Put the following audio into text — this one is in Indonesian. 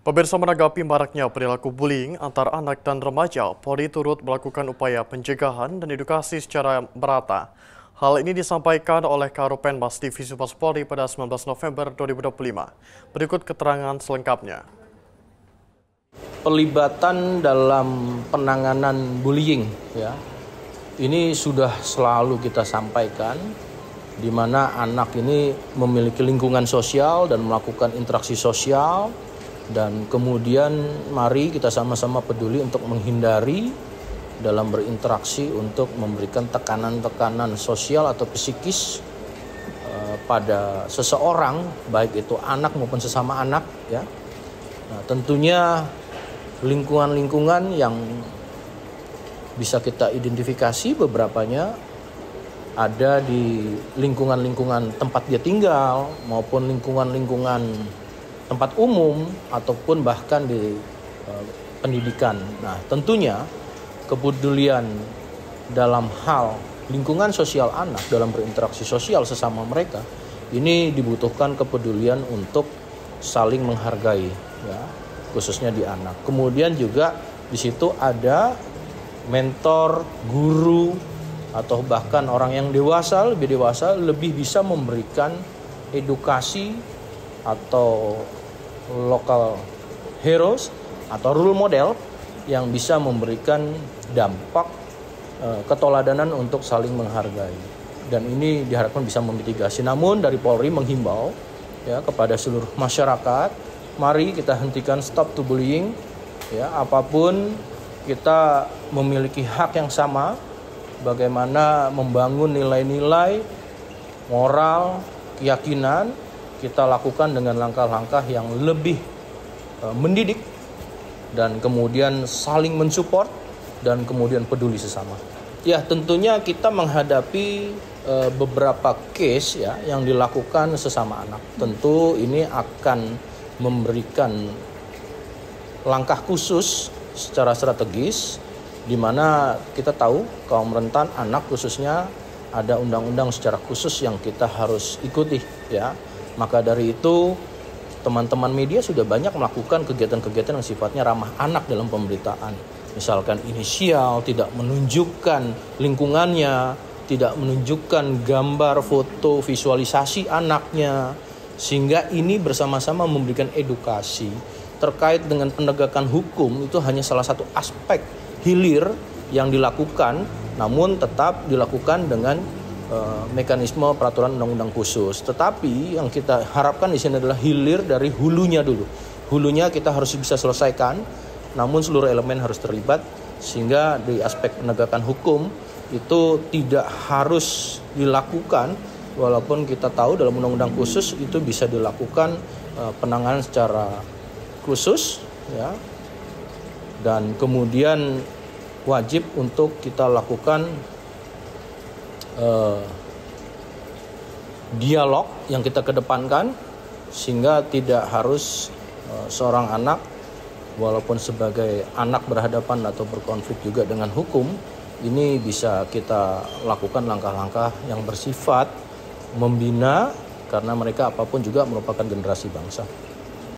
Pemirsa, menanggapi maraknya perilaku bullying antar anak dan remaja, Polri turut melakukan upaya pencegahan dan edukasi secara merata. Hal ini disampaikan oleh Karopenmas Divisi Humas Polri pada 19 November 2025. Berikut keterangan selengkapnya. Pelibatan dalam penanganan bullying, ini sudah selalu kita sampaikan, di mana anak ini memiliki lingkungan sosial dan melakukan interaksi sosial. Dan kemudian mari kita sama-sama peduli untuk menghindari dalam berinteraksi untuk memberikan tekanan-tekanan sosial atau psikis pada seseorang, baik itu anak maupun sesama anak. Nah, tentunya lingkungan-lingkungan yang bisa kita identifikasi beberapanya ada di lingkungan-lingkungan tempat dia tinggal maupun lingkungan-lingkungan tempat umum ataupun bahkan di pendidikan. Nah, tentunya kepedulian dalam hal lingkungan sosial anak dalam berinteraksi sosial sesama mereka ini dibutuhkan kepedulian untuk saling menghargai, khususnya di anak. Kemudian juga di situ ada mentor, guru atau bahkan orang yang lebih dewasa lebih bisa memberikan edukasi atau local heroes atau role model yang bisa memberikan dampak keteladanan untuk saling menghargai. Dan ini diharapkan bisa memitigasi. Namun dari Polri menghimbau kepada seluruh masyarakat, mari kita hentikan stop to bullying. Apapun kita memiliki hak yang sama, bagaimana membangun nilai-nilai moral, keyakinan, kita lakukan dengan langkah-langkah yang lebih mendidik dan kemudian saling mensupport dan kemudian peduli sesama. Ya, tentunya kita menghadapi beberapa case yang dilakukan sesama anak. Tentu ini akan memberikan langkah khusus secara strategis di mana kita tahu kaum rentan anak khususnya ada undang-undang secara khusus yang kita harus ikuti, Maka dari itu teman-teman media sudah banyak melakukan kegiatan-kegiatan yang sifatnya ramah anak dalam pemberitaan. Misalkan inisial, tidak menunjukkan lingkungannya, tidak menunjukkan gambar, foto, visualisasi anaknya. Sehingga ini bersama-sama memberikan edukasi terkait dengan penegakan hukum. Itu hanya salah satu aspek hilir yang dilakukan, namun tetap dilakukan dengan mekanisme peraturan undang-undang khusus. Tetapi yang kita harapkan di sini adalah hilir dari hulunya dulu. Hulunya kita harus bisa selesaikan, namun seluruh elemen harus terlibat sehingga di aspek penegakan hukum itu tidak harus dilakukan, walaupun kita tahu dalam undang-undang khusus itu bisa dilakukan penanganan secara khusus, dan kemudian wajib untuk kita lakukan dialog yang kita kedepankan sehingga tidak harus seorang anak walaupun sebagai anak berhadapan atau berkonflik juga dengan hukum, ini bisa kita lakukan langkah-langkah yang bersifat membina karena mereka apapun juga merupakan generasi bangsa.